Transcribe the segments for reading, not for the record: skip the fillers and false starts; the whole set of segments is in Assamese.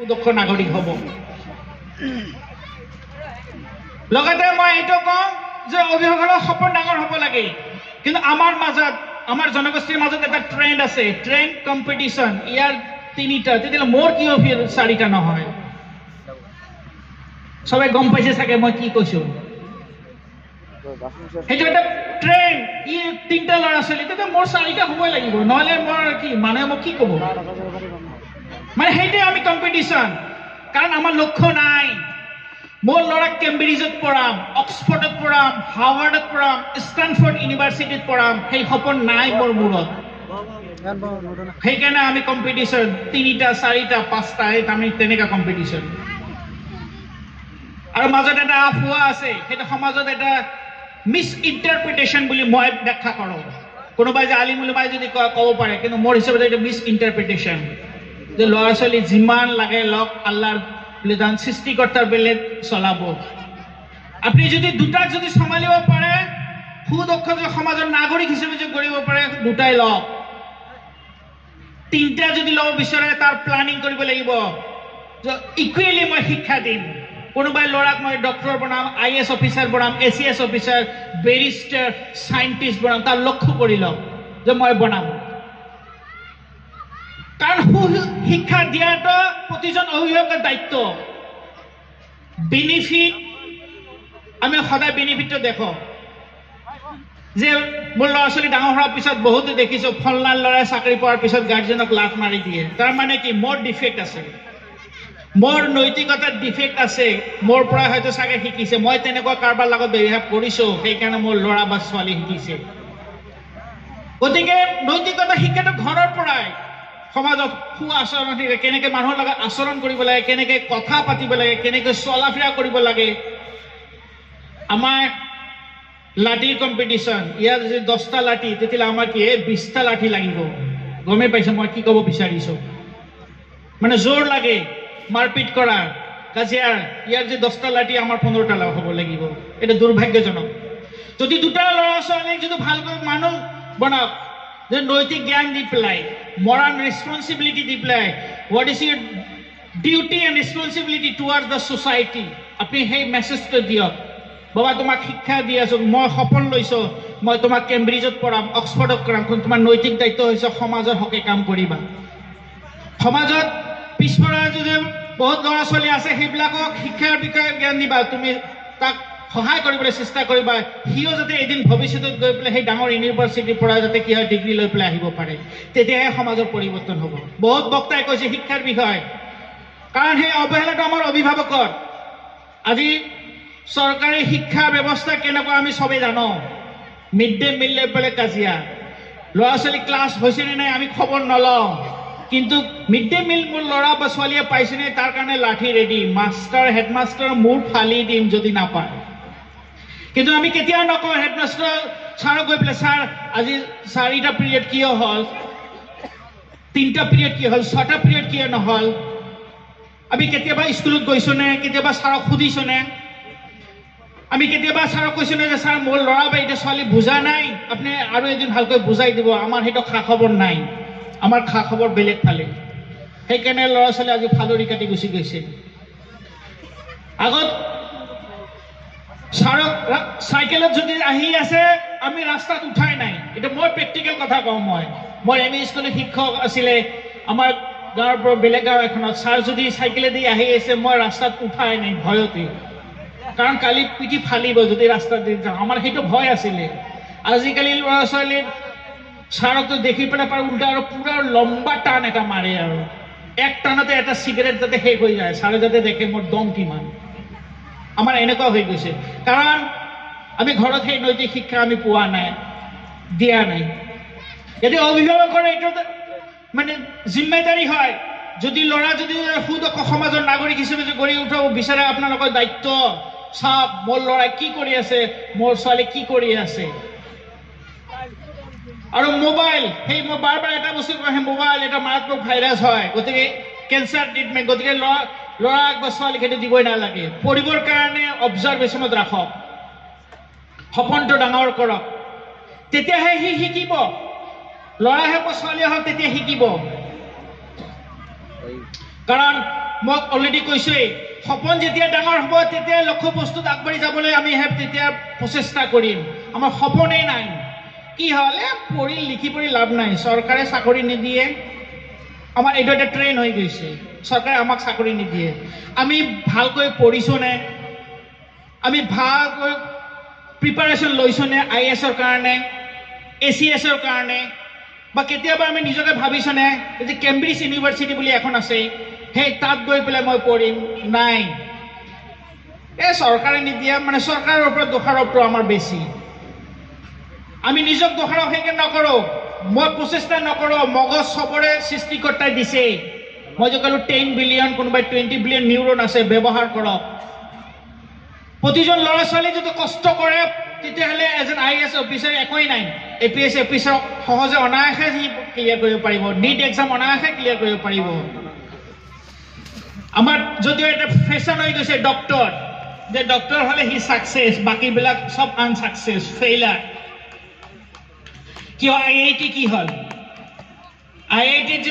দক্ষ নাগৰিক হ'ব লগতে মই এইটো কম যে অভিভাৱকৰ সপোন ডাঙৰ হ'ব লাগে কিন্তু আমাৰ মাজত আমাৰ জনগোষ্ঠীৰ মাজত এটা ট্ৰেন্ড আছে ট্ৰেন্ড কম্পিটিশন ইয়াৰ তিনিটা তেতিয়ালে মোৰ কিয় চাৰিটা নহয় সবে গম পাইছে চাগে মই কি কৈছো সেইটো এটা ট্ৰেন্ড ই তিনটা ল'ৰা ছোৱালী তেতিয়া মোৰ চাৰিটা হ'বই লাগিব নহলে মোৰ কি মানে মোক কি ক'ব মানে সেইটোৱে আমি কম্পিটিশন কাৰণ আমাৰ লক্ষ্য নাই মোৰ ল'ৰাক কেম্ব্ৰিজত পঢ়াম অক্সফৰ্ডত পঢ়াম হাৰ্ভাৰ্ডত পঢ়াম ষ্টানফৰ্ড ইউনিভাৰ্চিটিত পঢ়াম সেই সপোন নাই মোৰ মূৰত সেইকাৰণে আমি কম্পিটিশন তিনিটা চাৰিটা পাঁচটা আমি তেনেকা কম্পিটিশন আৰু মাজত এটা আফুৱা আছে সেইটো সমাজত এটা মিছ ইণ্টাৰপ্ৰিটেশ্যন বুলি মই ব্যাখ্যা কৰোঁ কোনোবাই যে আলিম উলামাই যদি ক'ব পাৰে কিন্তু মোৰ হিচাপত এটা মিছ ইণ্টাৰপ্ৰিটেশ্যন যে ল'ৰা ছোৱালী যিমান লাগে লওক আল্লাহৰ বলিদান সৃষ্টিকৰ্তাৰ বেলেগ চলাব আপুনি যদি দুটাক যদি চম্ভালিব পাৰে সুদক্ষ সমাজৰ নাগৰিক হিচাপে যদি কৰিব পাৰে দুটাই লওক তিনিটা যদি ল'ব বিচাৰে তাৰ প্লানিং কৰিব লাগিব যে ইকুৱেলি মই শিক্ষা দিম কোনোবাই ল'ৰাক মই ডক্টৰ বনাম IAS অফিচাৰ বনাম ACS অফিচাৰ বেৰিষ্টাৰ সাইণ্টিষ্ট বনাম তাৰ লক্ষ্য কৰি লওক যে মই বনাম কাৰণ শিক্ষা দিয়াটো প্ৰতিজন অভিভাৱকৰ দায়িত্ব বেনিফিট আমি সদায় বেনিফিটটো দেখো যে মোৰ ল'ৰা ছোৱালী ডাঙৰ হোৱাৰ পিছত বহুতো দেখিছো ফলনাৰ ল'ৰাই চাকৰি পোৱাৰ পিছত গাৰ্জেনক লাত মাৰি দিয়ে তাৰ মানে কি মোৰ ডিফেক্ট আছে মোৰ নৈতিকতাৰ ডিফেক্ট আছে মোৰ পৰা হয়তো চাগে শিকিছে মই তেনেকুৱা কাৰোবাৰ লগত ব্যৱহাৰ কৰিছো সেইকাৰণে মোৰ ল'ৰা বা ছোৱালী শিকিছে গতিকে নৈতিকতা শিক্ষাটো ঘৰৰ পৰাই সমাজত সু আচৰণ কেনেকৈ মানুহৰ লগত আচৰণ কৰিব লাগে কেনেকৈ কথা পাতিব লাগে কেনেকৈ চলা ফিৰা কৰিব লাগে আমাৰ লাঠিৰ কম্পিটিশ্যন ইয়াৰ যদি 10টা লাঠি তেতিয়াহ'লে আমাৰ কি 20টা লাঠি লাগিব গমেই পাইছে মই কি ক'ব বিচাৰিছো মানে জোৰ লাগে মাৰপিট কৰা কাজিয়াৰ ইয়াৰ যে 10টা লাঠি আমাৰ 15টা হ'ব লাগিব এটা দুৰ্ভাগ্যজনক যদি দুটা ল'ৰা ছোৱালীক যদি ভালকৈ মানুহ বনাওক যে নৈতিক জ্ঞান দি পেলাই moral responsibility দি পেলাই what is your duty and responsibility towards the society আপনি সেই মেছেজটো দিয়ক বাবা তোমাক শিক্ষা দি আছো মই সফল লৈছো মই তোমাক কেম্ব্ৰিজত পঢ়াম অক্সফৰ্ডত পঢ়াম কিন্তু তোমাৰ নৈতিক দায়িত্ব হৈছে সমাজৰ হকে কাম কৰিবা সমাজত পিছপৰা যদি বহুত ল'ৰা ছোৱালী আছে সেইবিলাকক শিক্ষাৰ বিষয়ে জ্ঞান দিবা তুমি তাক সহায় কৰিবলৈ চেষ্টা কৰিবা হিও যাতে এদিন ভৱিষ্যতত গৈ পেলাই সেই ডাঙৰ ইউনিভাৰ্চিটিৰ পৰা যাতে কি হয় ডিগ্ৰী লৈ পেলাই আহিব পাৰে তেতিয়াহে সমাজৰ পৰিৱৰ্তন হ'ব বহুত বক্তাই কৈছে শিক্ষাৰ বিষয় কাৰণ সেই অৱহেলাটো আমাৰ অভিভাৱকৰ আজি চৰকাৰী শিক্ষা ব্যৱস্থা কেনেকুৱা আমি সবেই জানো মিড ডে মিল লৈ পেলাই কাজিয়া ল'ৰা ছোৱালী ক্লাছ হৈছে নে নাই আমি খবৰ নলওঁ কিন্তু মিড ডে মিল মোৰ ল'ৰা বা ছোৱালীয়ে পাইছেনে তাৰ কাৰণে লাঠি ৰেডি মাষ্টাৰ হেডমাষ্টাৰ মূৰ ফালি দিম যদি নাপায় কিন্তু আমি কেতিয়াও নকওঁ হেডমাষ্টাৰ ছাৰক গৈ পেলাই ছাৰ আজি 4টা পিৰিয়ড কিয় হ'ল 3টা পিৰিয়ড কিয় হ'ল 6টা পিৰিয়ড কিয় নহ'ল আমি কেতিয়াবা স্কুলত গৈছো নে কেতিয়াবা ছাৰক সুধিছো নে আমি কেতিয়াবা ছাৰক কৈছো নে যে ছাৰ মোৰ ল'ৰা বা এতিয়া ছোৱালী বুজা নাই আপুনি আৰু এদিন ভালকৈ বুজাই দিব আমাৰ সেইটো খা খবৰ নাই আমাৰ খা খবৰ বেলেগ ফালে সেইকাৰণে ল'ৰা ছোৱালী আজি ফালৰি কাটি গুচি গৈছে আগত ছাৰক চাইকেলত যদি আহি আছে আমি ৰাস্তাত উঠাই নাই এটা মই প্ৰেক্টিকেল কথা কওঁ মই এমই স্কুলৰ শিক্ষক আছিলে আমাৰ গাঁৱৰ পৰা বেলেগ গাঁও এখনত ছাৰ যদি চাইকেলেদি আহি আছে মই ৰাস্তাত উঠাই নাই ভয়তে কাৰণ কালি পিঠি ফালিব যদি ৰাস্তাত দি যাওঁ আমাৰ সেইটো ভয় আছিলে আজিকালি ল'ৰা ছোৱালীৰ ছাৰকতো দেখি পেলাই পাৰ উল্টা আৰু পুৰা লম্বা টান এটা মাৰে আৰু এক টানতে এটা চিগাৰেট যাতে শেষ হৈ যায় ছাৰে যাতে দেখে মোৰ দম কিমান আমাৰ এনেকুৱা হৈ গৈছে কাৰণ আমি ঘৰত সেই নৈতিক শিক্ষা আমি পোৱা নাই দিয়া নাই যদি অভিভাৱকৰ এইটো মানে জিম্মেদাৰী হয় যদি ল'ৰা যদি সুদক্ষ সমাজৰ নাগৰিক হিচাপে যদি গঢ়ি উঠাব বিচাৰে আপোনালোকৰ দায়িত্ব চাওক মোৰ ল'ৰাই কি কৰি আছে মোৰ ছোৱালী কি কৰি আছে আৰু মোবাইল সেই বাৰ বাৰ এটা বস্তু সেই মোবাইল এটা মাৰাত্মক ভাইৰাছ হয় গতিকে কেঞ্চাৰ ট্ৰিটমেণ্ট গতিকে ল'ৰাক বা ছোৱালীক সেইটো দিবই নালাগে পঢ়িবৰ কাৰণে অবজাৰ্ভেশ্যনত ৰাখক সপোনটো ডাঙৰ কৰক তেতিয়াহে সি শিকিব ল'ৰাই হওক বা ছোৱালীয়ে হওক তেতিয়া শিকিব কাৰণ মই অলৰেডি কৈছোৱেই সপোন যেতিয়া ডাঙৰ হ'ব তেতিয়া লক্ষ্য বস্তুত আগবাঢ়ি যাবলৈ আমি তেতিয়া প্ৰচেষ্টা কৰিম আমাৰ সপোনেই নাই কি হ'লে পঢ়ি লিখি পঢ়ি লাভ নাই চৰকাৰে চাকৰি নিদিয়ে আমাৰ এইটো এটা ট্ৰেইন হৈ গৈছে চৰকাৰে আমাক চাকৰি নিদিয়ে আমি ভালকৈ পঢ়িছোনে আমি ভালকৈ প্ৰিপাৰেশ্যন লৈছোনে IASৰ কাৰণে ACSৰ কাৰণে বা কেতিয়াবা আমি নিজকে ভাবিছোনে যে কেম্ব্ৰিজ ইউনিভাৰ্চিটি বুলি এখন আছে সেই তাত গৈ পেলাই মই পঢ়িম নাই এই চৰকাৰে নিদিয়া মানে চৰকাৰৰ ওপৰত দোষাৰোপটো আমাৰ বেছি আমি নিজক দোষাৰোপ সেইকে নকৰোঁ মই প্ৰচেষ্টা নকৰোঁ মগজ চবৰে সৃষ্টিকৰ্তাই দিছে মই যে ক'লো 10 বিলিয়ন কোনোবাই 20 বিলিয়ন নিউৰন আছে ব্যৱহাৰ কৰক প্ৰতিজন ল'ৰা ছোৱালী যদি কষ্ট কৰে তেতিয়াহ'লে এজন IAS অফিচাৰ একোৱেই নাই APS অফিচাৰ সহজে অনায়াসে সি ক্লিয়াৰ কৰিব পাৰিব নিট এক্সাম অনায়াসে ক্লিয়াৰ কৰিব পাৰিব আমাৰ যদিও এটা ফেশ্বন হৈ গৈছে ডক্টৰ যে ডক্টৰ হ'লে হি ছাকচেছ বাকীবিলাক চব আনছাকচেছ ফেইলাৰ কিয় IIT কি হ'ল IIT যি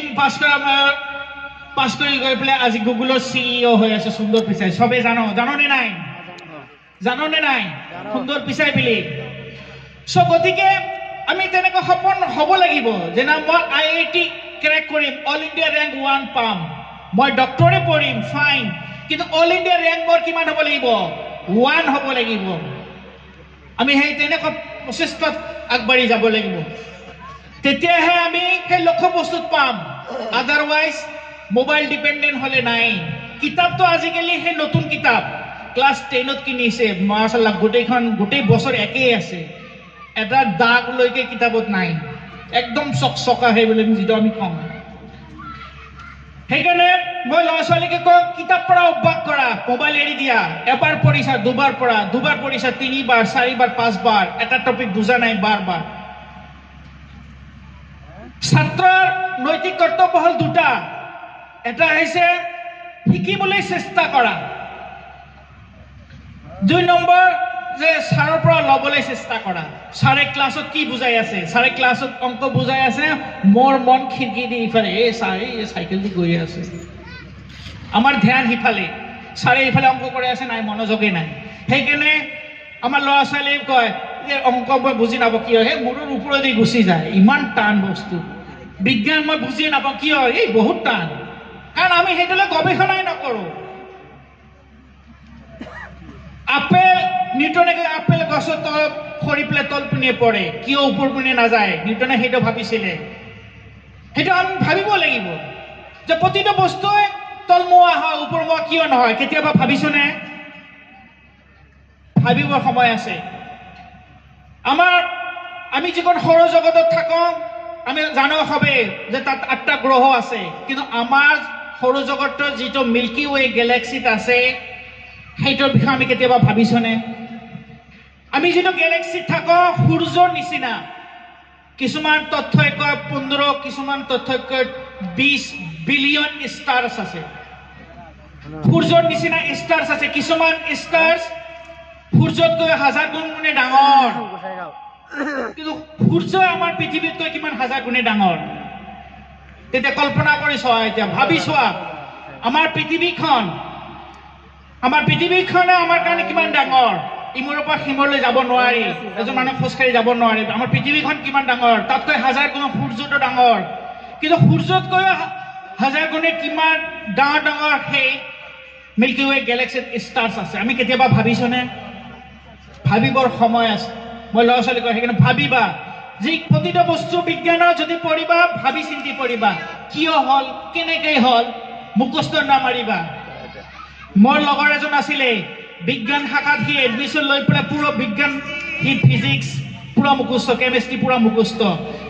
পাছ কৰি গৈ পেলাই আজি গুগলৰ CEO হৈ আছে সুন্দৰ পিচাই চবেই জাননে নাই সুন্দৰ পিচাই বুলি গতিকে আমি তেনেকৈ সপোন হ'ব লাগিব যে না মই IIT ক্ৰেক কৰিম অল ইণ্ডিয়া ৰেংক 1 পাম মই ডক্টৰে পঢ়িম ফাইন কিন্তু অল ইণ্ডিয়া ৰেংক মোৰ কিমান হ'ব লাগিব 1 হ'ব লাগিব আমি সেই তেনেকৈ প্ৰচেষ্টাত আগবাঢ়ি যাব লাগিব তেতিয়াহে আমি সেই লক্ষ্য বস্তুত পাম আদাৰৱাইজ মোবাইল ডিপেণ্ডেণ্ট হ'লে নাই কিতাপটো আজিকালি সেই নতুন কিতাপ ক্লাছ 10ত কিনিছে মাশাআল্লাহ গোটেই বছৰ একেই আছে এটা দাগলৈকে কিতাপত নাই একদম চকচকা সেই বুলি যিটো আমি কওঁ সেইকাৰণে মই ল'ৰা ছোৱালীকে কওঁ কিতাপ পঢ়া অভ্যাস কৰা মোবাইল এৰি দিয়া এবাৰ পঢ়িছা দুবাৰ পঢ়া দুবাৰ পঢ়িছা 3বাৰ 4বাৰ 5বাৰ এটা টপিক বুজা নাই বাৰ ছাত্ৰৰ নৈতিক কৰ্তব্য হ'ল দুটা এটা হৈছে শিকিবলৈ চেষ্টা কৰা 2 নম্বৰ যে ছাৰৰ পৰা ল'বলৈ চেষ্টা কৰা ছাৰে ক্লাছত কি বুজাই আছে ছাৰে ক্লাছত অংক বুজাই আছে মোৰ মন খিৰিকী দি ইফালে ছাৰে চাইকেল দি গৈ আছে আমাৰ ধ্যান সিফালে ছাৰে ইফালে অংক কৰি আছে নাই মনোযোগেই নাই সেইকাৰণে আমাৰ ল'ৰা ছোৱালীয়ে কয় যে অংক মই বুজি নাপাওঁ কিয় সেই মূৰৰ ওপৰেদি গুচি যায় ইমান টান বস্তু বিজ্ঞান মই বুজি নাপাওঁ কিয় এই বহুত টান কাৰণ আমি সেইটোলৈ গৱেষণাই নকৰোঁ আপেল নিউটনে আপেল গছৰ তলত সৰি পেলাই তল পিনে পৰে কিয় ওপৰ পিনে নাযায় নিউটনে সেইটো ভাবিছিলে সেইটো আমি ভাবিব লাগিব যে প্ৰতিটো বস্তুৱে তলমুৱা হয় ওপৰমুৱা কিয় নহয় কেতিয়াবা ভাবিছোনে ভাবিবৰ সময় আছে আমি যিখন সৌৰজগতত থাকোঁ আমি জানো হবে যে তাত 8টা গ্ৰহ আছে কিন্তু আমাৰ সৌৰজগতৰ যিটো মিল্কি ৱে গেলেক্সিত আছে সেইটোৰ বিষয়ে আমি কেতিয়াবা ভাবিছোনে আমি যিটো গেলেক্সিত থাকোঁ সূৰ্যৰ নিচিনা কিছুমান তথ্যই কয় 15 কিছুমান তথ্যই কয় 20 বিলিয়ন ষ্টাৰ্ছ আছে সূৰ্যৰ নিচিনা ষ্টাৰ্ছ আছে কিছুমান ষ্টাৰ্ছ সূৰ্যতকৈ 1000 গুণে ডাঙৰ কিন্তু সূৰ্য আমাৰ পৃথিৱীতকৈ কিমান 1000 গুণে ডাঙৰ তেতিয়া কল্পনা কৰি চোৱা এতিয়া ভাবি চোৱা আমাৰ পৃথিৱীখনে আমাৰ কাৰণে কিমান ডাঙৰ ইমূৰৰ পৰা সিমূৰলৈ যাব নোৱাৰি এজন মানুহ খোজকাঢ়ি যাব নোৱাৰে আমাৰ পৃথিৱীখন কিমান ডাঙৰ তাতকৈ 1000 গুণ সূৰ্যটো ডাঙৰ কিন্তু সূৰ্যতকৈ 1000 গুণে কিমান ডাঙৰ সেই মিল্কি ৱে গেলেক্সিত ষ্টাৰ্ছ আছে আমি কেতিয়াবা ভাবিছোনে ভাবিবৰ সময় আছে মই ল'ৰা ছোৱালী কওঁ সেইকাৰণে ভাবিবা যে প্ৰতিটো বস্তু বিজ্ঞানৰ যদি পঢ়িবা ভাবি চিন্তি পঢ়িবা কিয় হ'ল কেনেকৈ হ'ল মুখস্থ নামাৰিবা মোৰ লগৰ এজন আছিলে বিজ্ঞান শাখাত সি এডমিশ্যন লৈ পেলাই পুরো বিজ্ঞান সি ফিজিক্স পুরো মুখস্থ কেমিস্ট্রি পুরো মুখস্থ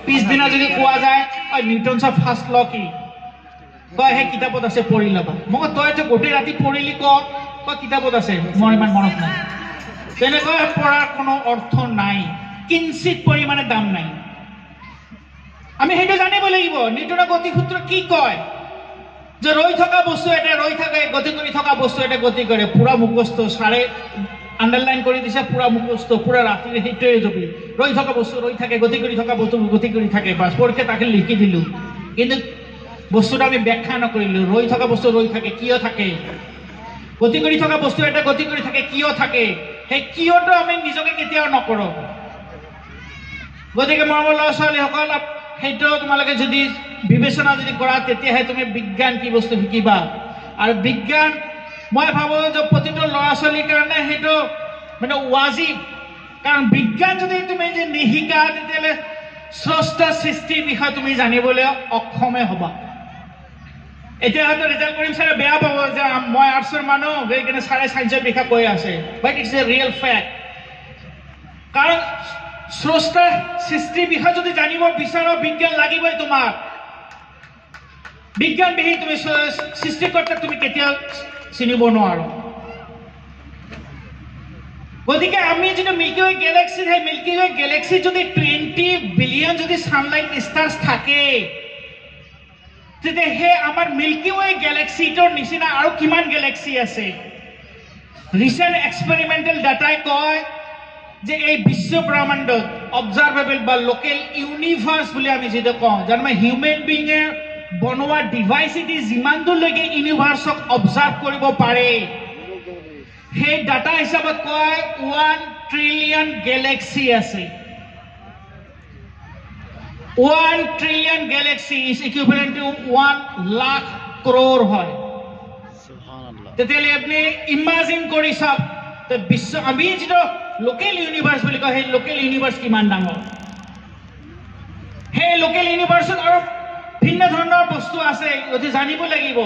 পিছদিনা যদি কোৱা যায় নিউটনছৰ ফাৰ্ষ্ট ল কি কয় সেই কিতাপত আছে পঢ়ি ল'বা মই তই যে গোটেই ৰাতি পঢ়িলি কয় কিতাপত আছে মোৰ ইমান মনত নাই তেনেকৈ পঢ়াৰ কোনো অৰ্থ নাই কিঞ্চিত পৰিমাণে দাম নাই আমি সেইটো জানিব লাগিব নিউটনৰ গতিসূত্ৰ কি কয় যে ৰৈ থকা বস্তু এটা ৰৈ থাকে গতি কৰি থকা বস্তু এটা গতি কৰে পুৰা মুখস্থ সাৰে আন্ডাৰলাইন কৰি দিছে পুৰা মুখস্থ পুৰা ৰাতি সেইটোৱে যাবি ৰৈ থকা বস্তু ৰৈ থাকে গতি কৰি থকা বস্তু গতি কৰি থাকে বাস পৰীক্ষা তাকে লিখি দিলো কিন্তু বস্তুটো আমি ব্যাখ্যা নকৰিলোঁ ৰৈ থকা বস্তু ৰৈ থাকে কিয় থাকে গতি কৰি থকা বস্তু এটা গতি কৰি থাকে কিয় থাকে সেই কিয়টো আমি নিজকে কেতিয়াও নকৰোঁ গতিকে মৰমৰ ল'ৰা ছোৱালীসকল সেইটো তোমালোকে যদি বিবেচনা যদি কৰা তেতিয়াহে তুমি বিজ্ঞান কি বস্তু শিকিবা আৰু বিজ্ঞান মই ভাবোঁ যে প্ৰতিটো ল'ৰা ছোৱালীৰ কাৰণে সেইটো মানে ৱাজিব কাৰণ বিজ্ঞান যদি তুমি যে নিশিকা তেতিয়াহ'লে স্ৰষ্টা সৃষ্টিৰ বিষয়ে তুমি জানিবলৈ অক্ষমে হ'বা এতিয়া হয়তো ৰিজাল্ট কৰিম চাৰে বেয়া পাব যে মই আৰ্টছৰ মানুহ গৈ কিনে চাৰে চায়েন্সৰ বিষয়ে কৈ আছে but it's a real fact কাৰণ স্ৰষ্টা সৃষ্টিৰ বিষয়ে যদি জানিব বিচাৰা বিজ্ঞান লাগিবই তোমাক বিজ্ঞানবিহীন তুমি সৃষ্টিকৰ্তাক তুমি কেতিয়াও চিনিব নোৱাৰো গতিকে আমি যদি মিল্কি ৱে গেলেক্সি সেই মিল্কি ৱে গেলেক্সি যদি 20 বিলিয়ন যদি সানলাইট ষ্টাৰ্ছ থাকে তেতিয়া সেই আমাৰ মিল্কি ৱে গেলেক্সিটোৰ নিচিনা আৰু কিমান গেলেক্সি আছে ৰিচেণ্ট এক্সপেৰিমেণ্টেল ডাটাই কয় যে এই বিশ্ব ব্ৰহ্মাণ্ডত অবজাৰ্ভেবল বা লোকেল ইউনিভাৰ্ছ বুলি আমি যেটা কওঁ যাৰ মানে হিউমেন বিঙে বনোৱা ডিভাইচ এটি যিমান দূৰলৈকে ইউনিভাৰ্ছক অবজাৰ্ভ কৰিব পাৰে সেই ডাটা হিচাপত কয় 1 ট্ৰিলিয়ন গেলেক্সি আছে 1 trillion galaxy is equivalent to 1 lakh crore হয় তেতিয়াহ'লে আপুনি ইমাজিন কৰি চাওক বিশ্ব আমি যেটা লোকেল ইউনিভাৰ্ছ বুলি কয় সেই লোকেল ইউনিভাৰ্ছ কিমান ডাঙৰ সেই লোকেল ইউনিভাৰ্ছত আৰু ভিন্ন ধৰণৰ বস্তু আছে যদি জানিব লাগিব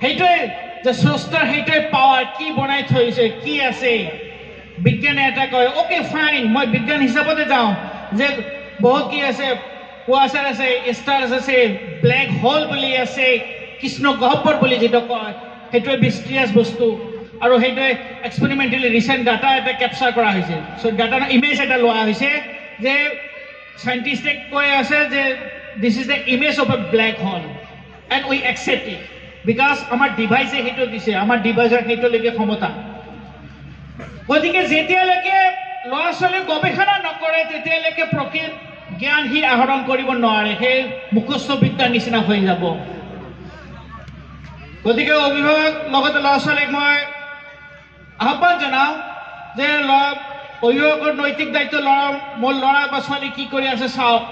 সেইটোৱে যে স্ৰষ্টাৰ সেইটোৱে পাৱাৰ কি বনাই থৈছে কি আছে বিজ্ঞানে এটা কয় অ'কে ফাইন মই বিজ্ঞান হিচাপতে যাওঁ যে বহুত কি আছে কোৱাছাৰ আছে ষ্টাৰ্ছ আছে ব্লেক হোল বুলি আছে কৃষ্ণ গহ্বৰ বুলি যেটা কয় সেইটোৱে মিষ্টিৰিয়াছ বস্তু আৰু সেইটোৱে এক্সপেৰিমেণ্টেলি ৰিচেণ্ট ডাটা এটা কেপচাৰ কৰা হৈছে চ' ডাটাৰ ইমেজ এটা লোৱা হৈছে যে চাইণ্টিষ্টে কৈ আছে যে this is the image of a black hole and we accept it because আমাৰ ডিভাইচে সেইটো দিছে আমাৰ ডিভাইচৰ সেইটোলৈকে ক্ষমতা গতিকে যেতিয়ালৈকে ল'ৰা ছোৱালীয়ে গৱেষণা নকৰে তেতিয়ালৈকে প্ৰকৃত জ্ঞান সি আহৰণ কৰিব নোৱাৰে সেই মুখস্থ বিদ্যাৰ নিচিনা হৈ যাব গতিকে অভিভাৱক লগতে ল'ৰা ছোৱালীক মই আহ্বান জনাওঁ যে অভিভাৱকৰ নৈতিক দায়িত্ব মোৰ ল'ৰা বা ছোৱালী কি কৰি আছে চাওক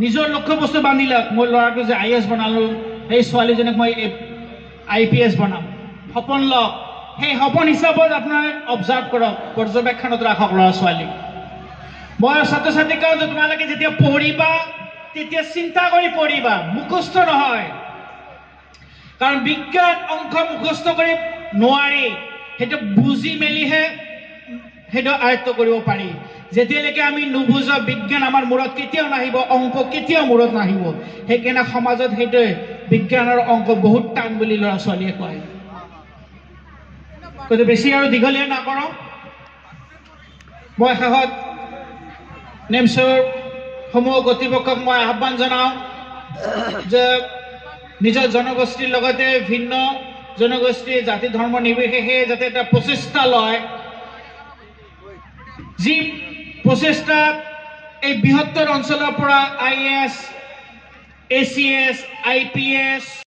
নিজৰ লক্ষ্যবস্তু বান্ধি লওক মোৰ ল'ৰাটো যে IAS বনালোঁ সেই ছোৱালীজনীক মই IPS বনাম সপোন লওক সেই সপোন হিচাপত আপোনাৰ অবজাৰ্ভ কৰক পৰ্যবেক্ষণত ৰাখক ল'ৰা ছোৱালী মই ছাত্ৰ ছাত্ৰীক কওঁ যে তোমালোকে যেতিয়া পঢ়িবা তেতিয়া চিন্তা কৰি পঢ়িবা মুখস্থ নহয় কাৰণ বিজ্ঞান অংক মুখস্থ কৰি নোৱাৰি সেইটো বুজি মেলিহে সেইটো আয়ত্ত কৰিব পাৰি যেতিয়ালৈকে আমি নুবুজা বিজ্ঞান আমাৰ মূৰত কেতিয়াও নাহিব অংক কেতিয়াও মূৰত নাহিব সেইকাৰণে সমাজত সেইটোৱে বিজ্ঞানৰ অংক বহুত টান বুলি ল'ৰা ছোৱালীয়ে কয় গতিকে বেছি আৰু দীঘলীয়া নকৰোঁ মই শেষত নেমছৰ সমূহ কৰ্তৃপক্ষক মই আহ্বান জনাওঁ যে নিজৰ জনগোষ্ঠীৰ লগতে ভিন্ন জনগোষ্ঠী জাতি ধৰ্ম নিৰ্বিশেষে যাতে এটা প্ৰচেষ্টা লয় যি প্ৰচেষ্টা এই বৃহত্তৰ অঞ্চলৰ পৰা IAS ACS IPS